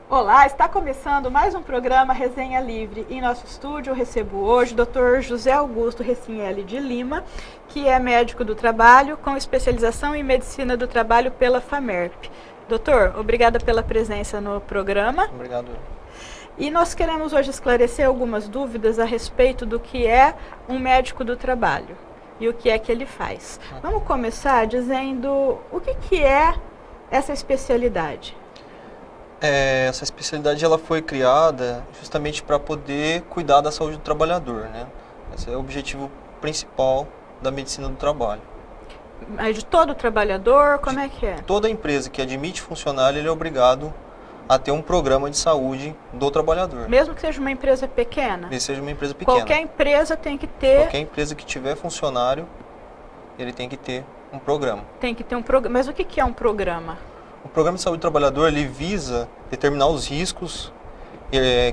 Olá, está começando mais um programa Resenha Livre. Em nosso estúdio eu recebo hoje o Dr. José Augusto Recinelli de Lima, que é médico do trabalho com especialização em medicina do trabalho pela FAMERP. Doutor, obrigada pela presença no programa. Obrigado. E nós queremos hoje esclarecer algumas dúvidas a respeito do que é um médico do trabalho e o que é que ele faz. Vamos começar dizendo o que é essa especialidade. Essa especialidade ela foi criada justamente para poder cuidar da saúde do trabalhador, né? Esse é o objetivo principal da medicina do trabalho. Mas de todo trabalhador, como é que é? Toda empresa que admite funcionário, ele é obrigado a ter um programa de saúde do trabalhador. Mesmo que seja uma empresa pequena? Mesmo que seja uma empresa pequena. Qualquer empresa tem que ter... Qualquer empresa que tiver funcionário, ele tem que ter um programa. Tem que ter um programa. Mas o que é um programa? O programa de saúde do trabalhador, ele visa determinar os riscos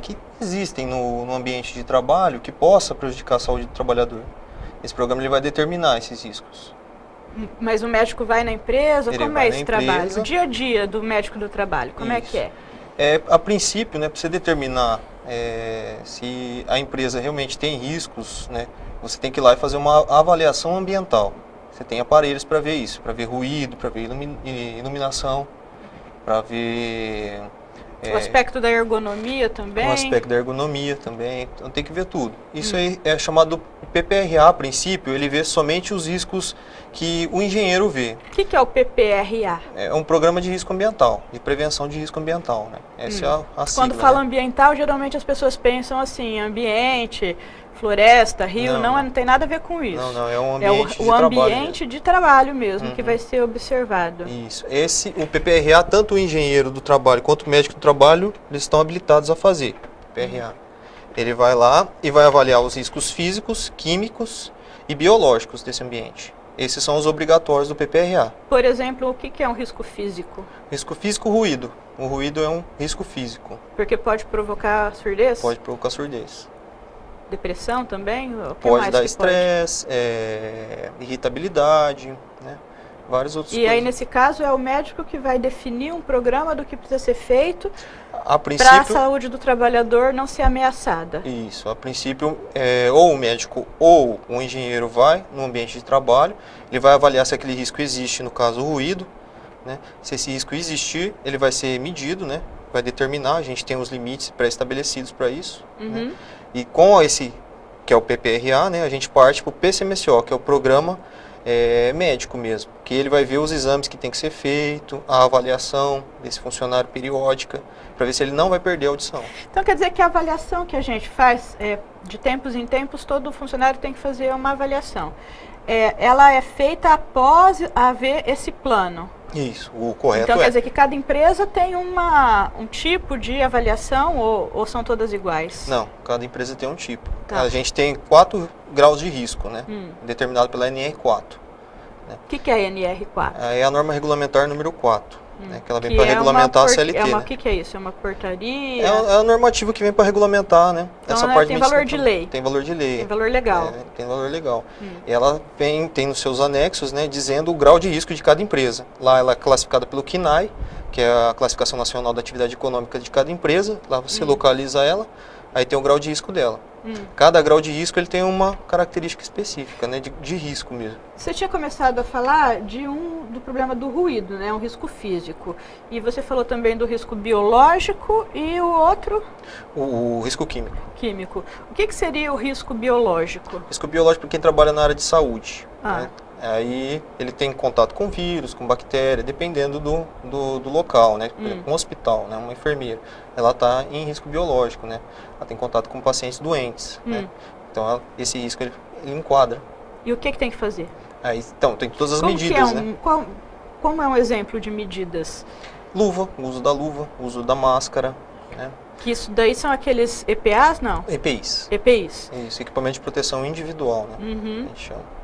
que existem no ambiente de trabalho que possa prejudicar a saúde do trabalhador. Esse programa ele vai determinar esses riscos. Mas o médico vai na empresa? Ele como vai é esse na trabalho? empresa. O dia a dia do médico do trabalho, como é que é? A princípio, né, para você determinar se a empresa realmente tem riscos, né, você tem que ir lá e fazer uma avaliação ambiental. Você tem aparelhos para ver isso, para ver ruído, para ver iluminação, para ver... o aspecto da ergonomia também? O aspecto da ergonomia também, então tem que ver tudo. Isso aí é chamado PPRA, a princípio, ele vê somente os riscos que o engenheiro vê. O que é o PPRA? É um programa de risco ambiental, de prevenção de risco ambiental, né? Essa é a sigla. Quando fala ambiental, geralmente as pessoas pensam assim, ambiente, floresta, rio, não tem nada a ver com isso. Não, é um ambiente de trabalho. É o ambiente de trabalho mesmo, que vai ser observado. Isso. O PPRA, tanto o engenheiro do trabalho quanto o médico do trabalho, eles estão habilitados a fazer. PPRA. Ele vai lá e vai avaliar os riscos físicos, químicos e biológicos desse ambiente. Esses são os obrigatórios do PPRA. Por exemplo, o que é um risco físico? Risco físico, ruído. O ruído é um risco físico. Porque pode provocar surdez? Pode provocar surdez. Depressão também? Pode dar estresse, irritabilidade, né? Vários outros coisas. E aí, nesse caso, é o médico que vai definir um programa do que precisa ser feito para a saúde do trabalhador não ser ameaçada. Isso, a princípio, ou o médico ou o engenheiro vai no ambiente de trabalho, ele vai avaliar se aquele risco existe, no caso o ruído, né? Se esse risco existir, ele vai ser medido, né? Vai determinar, a gente tem os limites pré-estabelecidos para isso, né? E com esse, que é o PPRA, né, a gente parte para o PCMSO, que é o programa médico mesmo, que ele vai ver os exames que tem que ser feito, a avaliação desse funcionário periódica, para ver se ele não vai perder a audição. Então quer dizer que a avaliação que a gente faz, de tempos em tempos, todo funcionário tem que fazer uma avaliação. Ela é feita após haver esse plano. Isso, o correto Então quer dizer que cada empresa tem um tipo de avaliação ou são todas iguais? Não, cada empresa tem um tipo. Tá. A gente tem 4 graus de risco, né? Determinado pela NR4. Né? O que é a NR4? É a norma regulamentar número 4. Né? Que ela vem para regulamentar a CLT. O que é isso? É uma portaria? É a normativa que vem para regulamentar, né? Então, essa parte tem valor de lei. Tem valor de lei. Tem valor legal. Tem valor legal. E ela tem nos seus anexos, né, dizendo o grau de risco de cada empresa. Lá ela é classificada pelo CNAE, que é a Classificação Nacional da Atividade Econômica de cada empresa. Lá você localiza ela, aí tem o grau de risco dela. Cada grau de risco ele tem uma característica específica, né, de risco mesmo. Você tinha começado a falar do problema do ruído, né, um risco físico. E você falou também do risco biológico e o outro? O risco químico. Químico. O que seria o risco biológico? Risco biológico para quem trabalha na área de saúde. Né? Aí ele tem contato com vírus, com bactéria, dependendo do local, né? Um hospital, né? Uma enfermeira, ela está em risco biológico, né? Ela tem contato com pacientes doentes, né? Então esse risco ele enquadra. E o que tem que fazer? Então tem todas as medidas, né? Como é um exemplo de medidas? Luva, o uso da luva, o uso da máscara, né? Que isso daí são aqueles EPAs, não? EPIs. EPIs. Isso, equipamento de proteção individual, né? Uhum. A gente chama.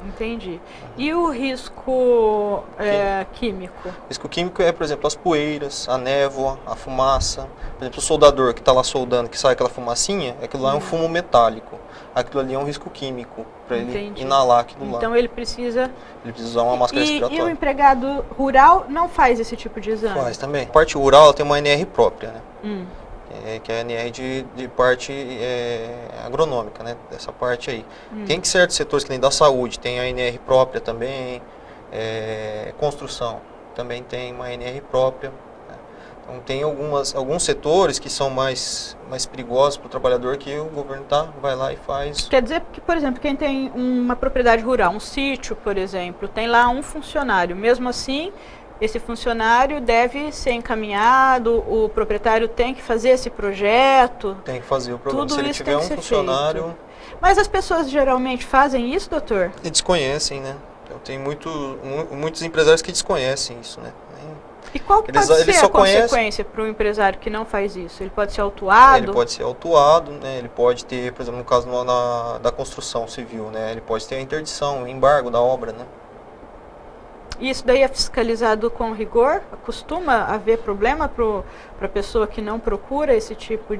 Entendi. E o risco químico? Risco químico é, por exemplo, as poeiras, a névoa, a fumaça. Por exemplo, o soldador que está lá soldando, que sai aquela fumacinha, aquilo lá é um fumo metálico. Aquilo ali é um risco químico, para ele inalar aquilo lá. Então ele precisa usar uma máscara respiratória. E o empregado rural não faz esse tipo de exame? Faz também. A parte rural ela tem uma NR própria, né? Que é a NR de parte agronômica, né? Dessa parte aí. Tem que certos setores que nem da saúde, tem a NR própria também, construção também tem uma NR própria. Né? Então tem alguns setores que são mais perigosos para o trabalhador que o governo vai lá e faz. Quer dizer que, por exemplo, quem tem uma propriedade rural, um sítio, por exemplo, tem lá um funcionário, mesmo assim esse funcionário deve ser encaminhado, o proprietário tem que fazer esse projeto. Tem que fazer o programa. Tudo se ele isso tiver tem que um ser funcionário. Feito. Mas as pessoas geralmente fazem isso, doutor? E desconhecem, né? Então, tem muitos empresários que desconhecem isso, né? E qual que pode ser a consequência para o empresário que não faz isso? Ele pode ser autuado? Ele pode ser autuado, né? Ele pode ter, por exemplo, no caso da construção civil, né? Ele pode ter a interdição, o embargo da obra, né? E isso daí é fiscalizado com rigor? Costuma haver problema para a pessoa que não procura esse tipo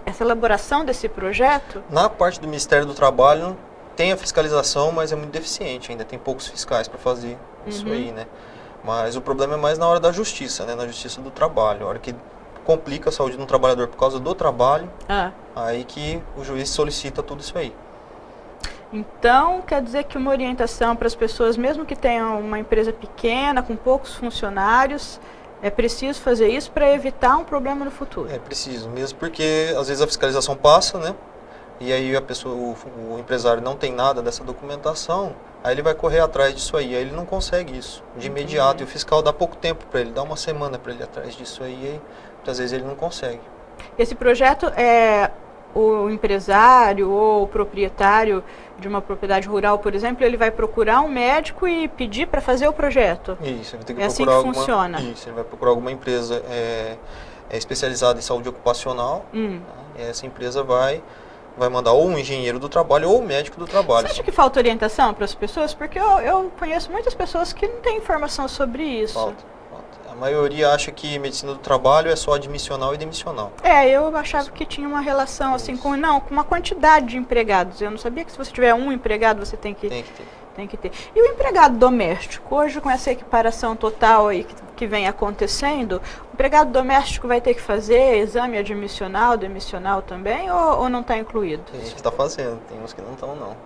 essa elaboração desse projeto? Na parte do Ministério do Trabalho tem a fiscalização, mas é muito deficiente, ainda tem poucos fiscais para fazer isso aí, né? Mas o problema é mais na hora da justiça, né? Na justiça do trabalho, a hora que complica a saúde do trabalhador por causa do trabalho, aí que o juiz solicita tudo isso aí. Então, quer dizer que uma orientação para as pessoas, mesmo que tenham uma empresa pequena, com poucos funcionários, é preciso fazer isso para evitar um problema no futuro? É preciso, mesmo porque às vezes a fiscalização passa, né? E aí o empresário não tem nada dessa documentação, aí ele vai correr atrás disso aí ele não consegue isso de imediato. E o fiscal dá pouco tempo para ele, dá uma semana para ele ir atrás disso aí, e muitas vezes ele não consegue. Esse projeto o empresário ou o proprietário de uma propriedade rural, por exemplo, ele vai procurar um médico e pedir para fazer o projeto? Isso, ele tem que assim procurar que funciona? Isso, ele vai procurar alguma empresa especializada em saúde ocupacional, né? E essa empresa vai mandar ou um engenheiro do trabalho ou um médico do trabalho. Você acha que falta orientação para as pessoas? Porque eu conheço muitas pessoas que não têm informação sobre isso. Falta. A maioria acha que medicina do trabalho é só admissional e demissional. Eu achava que tinha uma relação assim com uma quantidade de empregados. Eu não sabia que se você tiver um empregado, você tem que ter. E o empregado doméstico? Hoje, com essa equiparação total aí que vem acontecendo, o empregado doméstico vai ter que fazer exame admissional, demissional também, ou não está incluído? Tem gente que está fazendo, tem uns que não estão, não.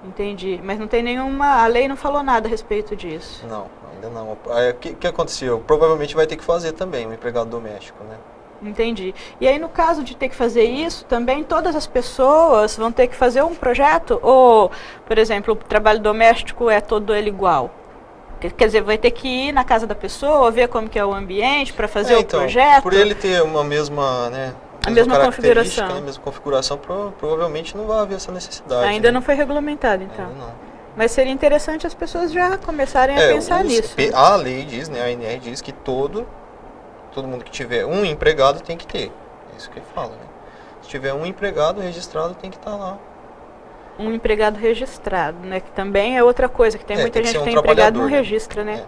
Entendi. Mas não tem a lei não falou nada a respeito disso? Não, ainda não. O que aconteceu? Provavelmente vai ter que fazer também o empregado doméstico, né? Entendi. E aí, no caso de ter que fazer isso, também todas as pessoas vão ter que fazer um projeto? Ou, por exemplo, o trabalho doméstico é todo ele igual? Quer dizer, vai ter que ir na casa da pessoa, ver como que é o ambiente para fazer o projeto? Por ele ter uma mesma, né? A mesma configuração. A mesma configuração, provavelmente não vai haver essa necessidade. Ainda não foi regulamentado, então? Ainda não. Mas seria interessante as pessoas já começarem a pensar nisso. A lei diz, né, a ANR diz que todo mundo que tiver um empregado tem que ter. É isso que ele fala, né? Se tiver um empregado registrado, tem que estar lá. Um empregado registrado, né? Que também é outra coisa, que tem muita gente que tem empregado e não registra, né?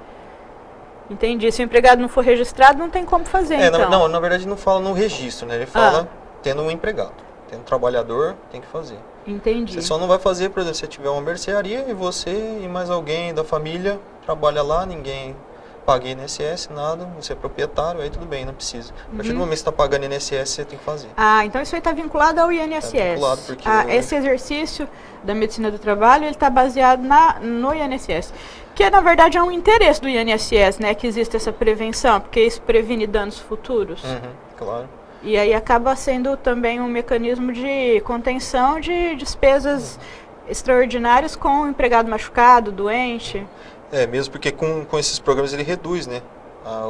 Entendi. Se o empregado não for registrado, não tem como fazer, então. Não, na verdade não fala no registro, né? Ele fala tendo um empregado. Tendo um trabalhador, tem que fazer. Entendi. Você só não vai fazer, por exemplo, se tiver uma mercearia e você e mais alguém da família trabalha lá, ninguém paga INSS, nada, você é proprietário, aí tudo bem, não precisa. A partir do momento que você está pagando INSS, você tem que fazer. Então isso aí está vinculado ao INSS. Está vinculado porque... esse exercício da medicina do trabalho, ele está baseado no INSS. Que, na verdade, é um interesse do INSS, né, que existe essa prevenção, porque isso previne danos futuros. Claro. E aí acaba sendo também um mecanismo de contenção de despesas extraordinárias com o empregado machucado, doente. Mesmo porque com esses programas ele reduz, né,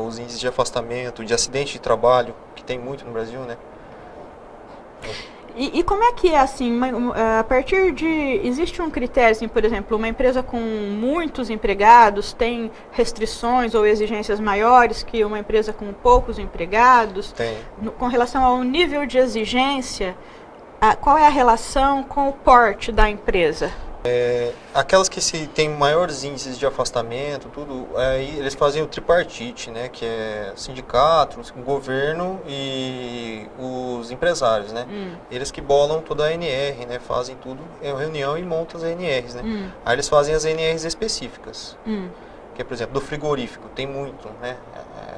os índices de afastamento, de acidente de trabalho, que tem muito no Brasil, né. E como é que é assim, a partir de, existe um critério, assim, por exemplo, uma empresa com muitos empregados tem restrições ou exigências maiores que uma empresa com poucos empregados? Tem. Com relação ao nível de exigência, qual é a relação com o porte da empresa? Aquelas que se tem maiores índices de afastamento, tudo, aí eles fazem o tripartite, né, que é sindicatos, governo e os empresários, né? Eles que bolam toda a NR, né, fazem tudo, é uma reunião e montam as NRs, né? Aí eles fazem as NRs específicas, que é, por exemplo, do frigorífico, tem muito, né?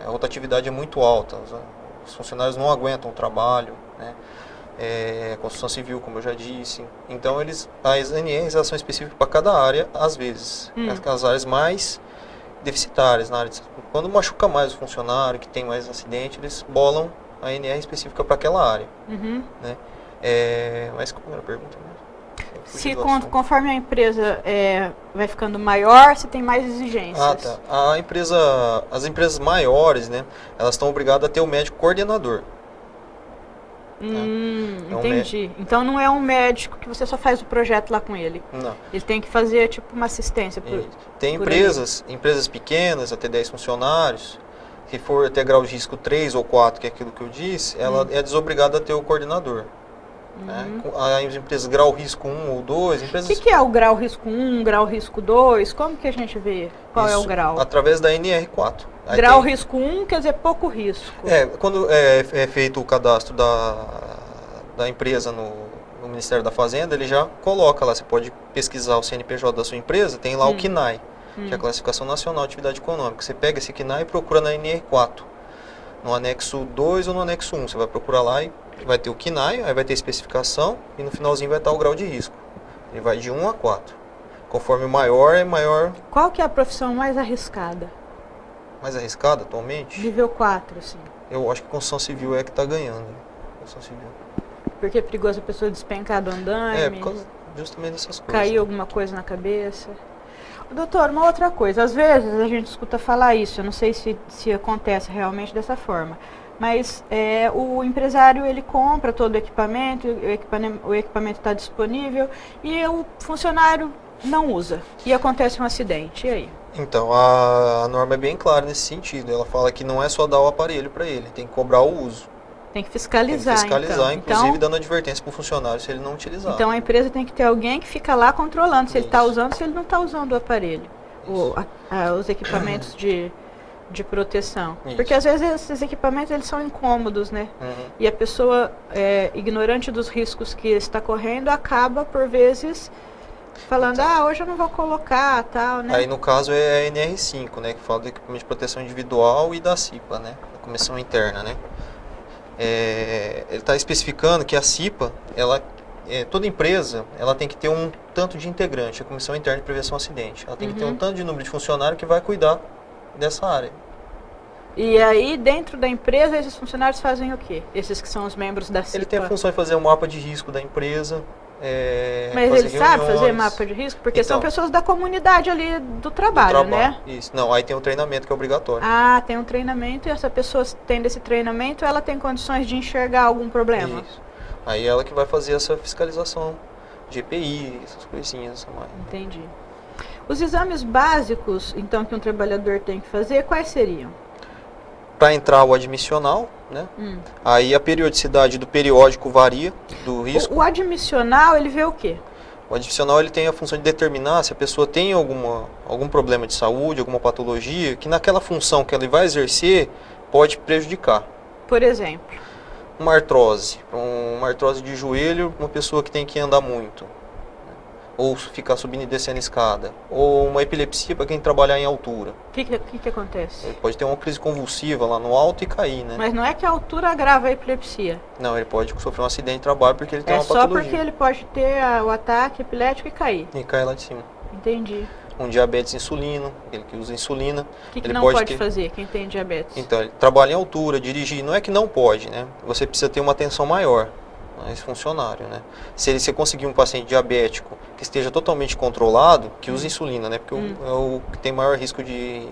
A rotatividade é muito alta, os funcionários não aguentam o trabalho, né? Construção civil, como eu já disse. Então, as ANRs elas são específicas para cada área, às vezes. As áreas mais deficitárias, na área quando machuca mais o funcionário, que tem mais acidente, eles bolam a ANR específica para aquela área. Né? Mas como era a pergunta mesmo? Se conforme a empresa vai ficando maior, se tem mais exigências. Tá. As empresas maiores, né, elas estão obrigadas a ter o médico coordenador. Entendi. Então não é um médico que você só faz o projeto lá com ele. Não. Ele tem que fazer tipo uma assistência. Tem empresas pequenas, até 10 funcionários, que for até grau de risco 3 ou 4, que é aquilo que eu disse, ela é desobrigada a ter o coordenador. Né? As empresas grau risco 1 ou 2... O que é o grau risco 1, grau risco 2? Como que a gente vê qual é o grau? Através da NR4. Grau risco 1 quer dizer pouco risco. Quando é feito o cadastro da empresa no Ministério da Fazenda, ele já coloca lá, você pode pesquisar o CNPJ da sua empresa, tem lá o CNAE, que é a Classificação Nacional de Atividade Econômica. Você pega esse CNAE e procura na NR4, no anexo 2 ou no anexo 1. Você vai procurar lá e vai ter o CNAE, aí vai ter a especificação e no finalzinho vai estar o grau de risco. Ele vai de 1 a 4. Conforme o maior é maior... Qual que é a profissão mais arriscada? Mais arriscada atualmente? Nível 4, sim. Eu acho que construção civil é que está ganhando. Né? Construção civil. Porque é perigoso a pessoa despencar do andaime? Por causa justamente dessas coisas. Cair alguma coisa na cabeça. Doutor, uma outra coisa. Às vezes a gente escuta falar isso, eu não sei se acontece realmente dessa forma. Mas o empresário ele compra todo o equipamento está disponível e o funcionário não usa. E acontece um acidente, e aí? Então, a norma é bem clara nesse sentido. Ela fala que não é só dar o aparelho para ele, tem que cobrar o uso. Tem que fiscalizar, inclusive dando advertência para o funcionário se ele não utilizar. Então a empresa tem que ter alguém que fica lá controlando se ele está usando, se ele não está usando o aparelho. Os equipamentos de proteção. Isso. Porque às vezes esses equipamentos eles são incômodos, né? E a pessoa, ignorante dos riscos que está correndo, acaba por vezes falando, hoje eu não vou colocar, tal, né? Aí no caso é a NR5, né? Que fala do equipamento de proteção individual e da CIPA, né? Da Comissão Interna, né? Ele está especificando que a CIPA, toda empresa, ela tem que ter um tanto de integrante, a Comissão Interna de Prevenção ao Acidente. Ela tem que ter um tanto de número de funcionário que vai cuidar dessa área. E aí, dentro da empresa, esses funcionários fazem o quê? Esses que são os membros da CIPA? Ele tem a função de fazer um mapa de risco da empresa. Mas ele sabe fazer mapa de risco? Porque são pessoas da comunidade ali do trabalho, né? Isso. Não, aí tem um treinamento que é obrigatório. Tem um treinamento e essa pessoa, tendo esse treinamento, ela tem condições de enxergar algum problema? Isso. Aí ela que vai fazer essa fiscalização de EPI, essas coisinhas. Entendi. Os exames básicos, então, que um trabalhador tem que fazer, quais seriam? Para entrar o admissional, né? Aí a periodicidade do periódico varia do risco. O admissional, ele vê o quê? O admissional ele tem a função de determinar se a pessoa tem algum problema de saúde, alguma patologia, que naquela função que ele vai exercer pode prejudicar. Por exemplo? Uma artrose de joelho, uma pessoa que tem que andar muito. Ou ficar subindo e descendo a escada. Ou uma epilepsia para quem trabalhar em altura. O que acontece? Ele pode ter uma crise convulsiva lá no alto e cair, né? Mas não é que a altura agrava a epilepsia? Não, ele pode sofrer um acidente de trabalho porque ele tem uma patologia. É só porque ele pode ter o ataque epilético e cair? E cair lá de cima. Entendi. Um diabetes insulino, ele que usa insulina. O que não pode fazer quem tem diabetes? Então, ele trabalha em altura, dirigir, não é que não pode, né? Você precisa ter uma atenção maior. Esse funcionário, né? Se você conseguir um paciente diabético que esteja totalmente controlado, que use insulina, né? Porque é o que tem maior risco de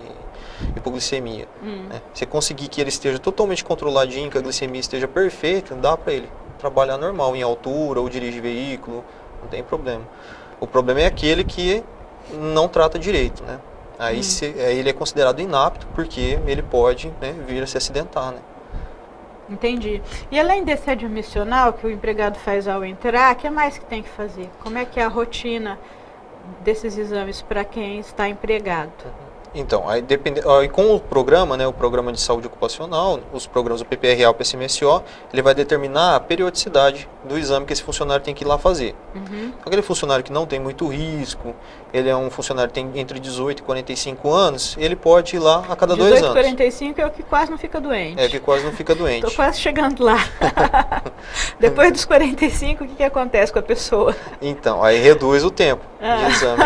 hipoglicemia. Né? Se conseguir que ele esteja totalmente controladinho, que a glicemia esteja perfeita, dá para ele trabalhar normal, em altura, ou dirige veículo, não tem problema. O problema é aquele que não trata direito, né? Aí ele é considerado inapto, porque ele pode, né, vir a se acidentar, né? Entendi. E além desse admissional que o empregado faz ao entrar, o que mais que tem que fazer? Como é que é a rotina desses exames para quem está empregado? Então, aí com o programa, né, o programa de saúde ocupacional, os programas do PPRA e o PCMSO, ele vai determinar a periodicidade do exame que esse funcionário tem que ir lá fazer. Então, aquele funcionário que não tem muito risco, ele é um funcionário que tem entre 18 e 45 anos, ele pode ir lá a cada 2 anos. 18 e 45 é o que quase não fica doente. É, que quase não fica doente. Estou quase chegando lá. Depois dos 45, o que acontece com a pessoa? Então, aí reduz o tempo de exame.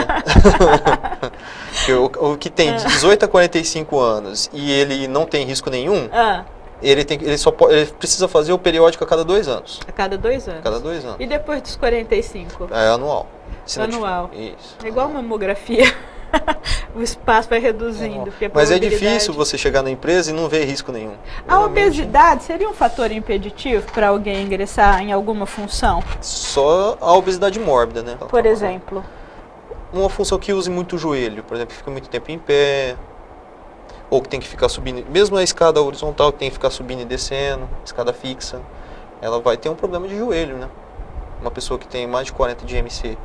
O que tem de 18 a 45 anos e ele não tem risco nenhum, ele precisa fazer o periódico a cada 2 anos. A cada 2 anos? A cada 2 anos. E depois dos 45? É anual. Anual. Isso. É igual mamografia. O espaço vai reduzindo. Mas é difícil você chegar na empresa e não ver risco nenhum. A obesidade seria um fator impeditivo para alguém ingressar em alguma função? Só a obesidade mórbida, né? Por exemplo? Uma função que use muito o joelho, por exemplo, que fica muito tempo em pé, ou que tem que ficar subindo, mesmo a escada horizontal que tem que ficar subindo e descendo, escada fixa, ela vai ter um problema de joelho, né? Uma pessoa que tem mais de 40 de MC.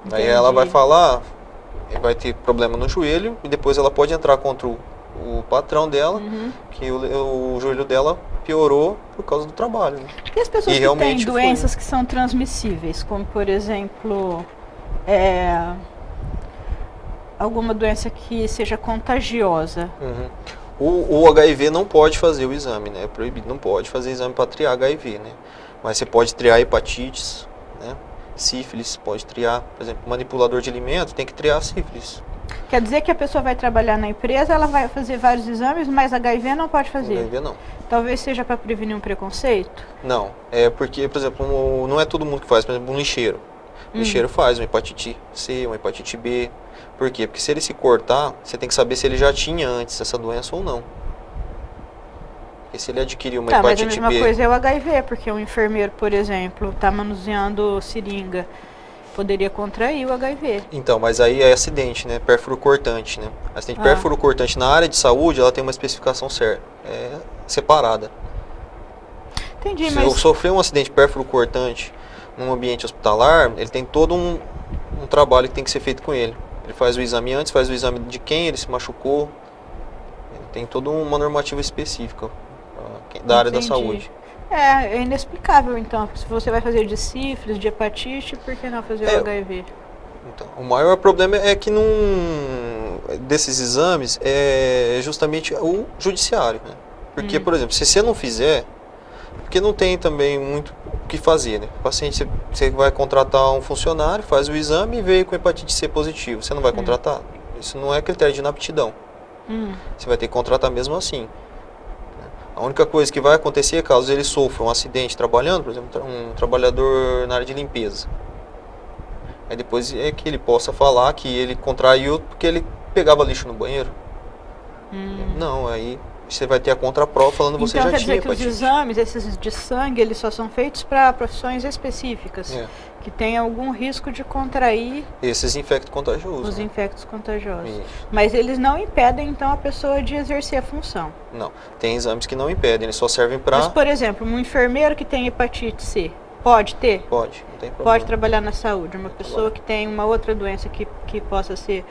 Aí ela vai falar, vai ter problema no joelho, e depois ela pode entrar contra o patrão dela, que o joelho dela piorou por causa do trabalho. Né? E as pessoas que têm doenças que são transmissíveis, como por exemplo... alguma doença que seja contagiosa. O HIV não pode fazer o exame, né? É proibido, não pode fazer exame para triar HIV, né? Mas você pode triar hepatites, né? Sífilis, pode triar, por exemplo, manipulador de alimento tem que triar sífilis. Quer dizer que a pessoa vai trabalhar na empresa, ela vai fazer vários exames, mas HIV não pode fazer? HIV não. Talvez seja para prevenir um preconceito? Não, é porque, por exemplo, não é todo mundo que faz, por exemplo, um lixeiro. O lixeiro faz uma hepatite C, uma hepatite B. Por quê? Porque se ele se cortar, você tem que saber se ele já tinha antes essa doença ou não. Porque se ele adquiriu uma hepatite B... Mas a mesma coisa é o HIV, porque um enfermeiro, por exemplo, está manuseando seringa, poderia contrair o HIV. Então, mas aí é acidente, né? Pérfuro cortante, né? Acidente pérfuro cortante na área de saúde, ela tem uma especificação certa, separada. Entendi, se mas... eu sofrer um acidente pérfuro cortante num ambiente hospitalar, ele tem todo um trabalho que tem que ser feito com ele. Ele faz o exame antes, faz o exame de quem ele se machucou. Ele tem toda uma normativa específica da área da saúde. É inexplicável, então. Se você vai fazer de sífilis, de hepatite, por que não fazer o HIV? Então, o maior problema é que desses exames é justamente o judiciário, né? Porque, por exemplo, se você não fizer, porque não tem também muito o que fazer, né? O paciente, você vai contratar um funcionário, faz o exame e veio com hepatite C positivo. Você não vai contratar? Isso não é critério de inaptidão. Você vai ter que contratar mesmo assim. A única coisa que vai acontecer é caso ele sofra um acidente trabalhando, por exemplo, um trabalhador na área de limpeza. Aí depois é que ele possa falar que ele contraiu porque ele pegava lixo no banheiro. Não, aí você vai ter a contraprova falando que você já tinha hepatite. Então quer dizer que os exames, esses de sangue, eles só são feitos para profissões específicas, que tem algum risco de contrair esses infectos contagiosos. Os infectos contagiosos. Isso. Mas eles não impedem, então, a pessoa de exercer a função. Não, tem exames que não impedem, eles só servem para... Mas, por exemplo, um enfermeiro que tem hepatite C, pode ter? Pode, não tem problema. Pode trabalhar na saúde. Uma pessoa que tem uma outra doença que possa ser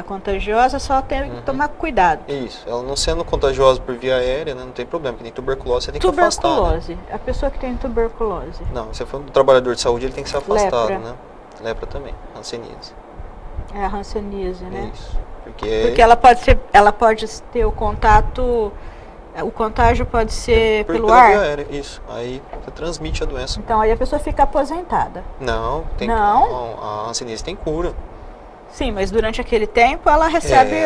contagiosa, só tem que tomar cuidado. Isso, ela não sendo contagiosa por via aérea, né, não tem problema, porque nem tuberculose você tem que afastar. Tuberculose, a pessoa que tem tuberculose. Não, se for um trabalhador de saúde, ele tem que ser afastado, Lepra. né? Lepra também, hanseníase. É a hanseníase, né? Isso, porque ela pode ter o contato, o contágio pode ser pela via ar? aérea, isso, aí você transmite a doença. Então aí a pessoa fica aposentada. Não, a hanseníase tem cura. Sim, mas durante aquele tempo ela recebe,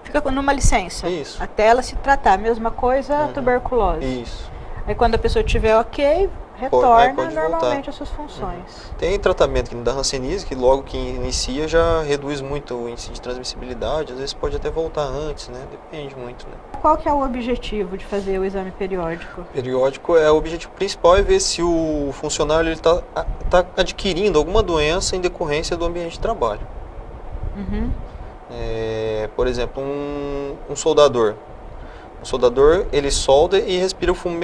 fica numa licença. Isso. Até ela se tratar. Mesma coisa a tuberculose. Isso. Aí quando a pessoa estiver ok, retorna pode normalmente voltar. às suas funções. Tem tratamento da hanseníase, que logo que inicia já reduz muito o índice de transmissibilidade, às vezes pode até voltar antes, né? Depende muito, né? Qual que é o objetivo de fazer o exame periódico? Periódico o objetivo principal é ver se o funcionário está adquirindo alguma doença em decorrência do ambiente de trabalho. Uhum. Por exemplo, um soldador. O soldador, ele solda e respira o fumo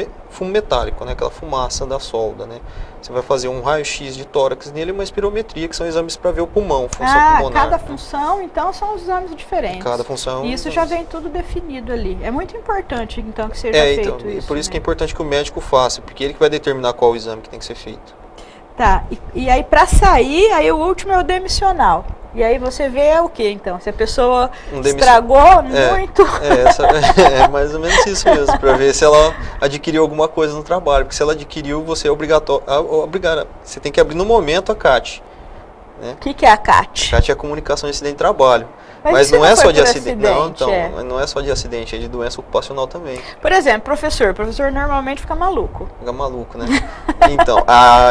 metálico, né? Aquela fumaça da solda, né? Você vai fazer um raio-x de tórax nele e uma espirometria, que são exames para ver o pulmão, função pulmonar. Cada né? função, então, são os exames diferentes. Cada função. E isso já vem tudo definido ali. É muito importante, então, que seja feito isso. Por isso né? que é importante que o médico faça, porque ele que vai determinar qual o exame que tem que ser feito. Tá, e aí para sair, aí o último é o demissional. E aí você vê o que então? Se a pessoa estragou muito. É mais ou menos isso mesmo, para ver se ela adquiriu alguma coisa no trabalho. Porque se ela adquiriu, você é obrigado. Você tem que abrir no momento a CAT. Né? O que é a CAT? A CAT é a comunicação de acidente de trabalho. Mas não é só de acidente. Não é só de acidente, é de doença ocupacional também. Por exemplo, professor normalmente fica maluco. Fica maluco, né? Então,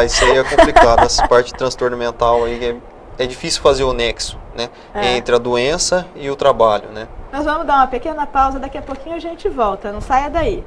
isso aí é complicado. Essa parte de transtorno mental aí é difícil fazer o nexo, né? Entre a doença e o trabalho, né? Nós vamos dar uma pequena pausa, daqui a pouquinho a gente volta, não saia daí.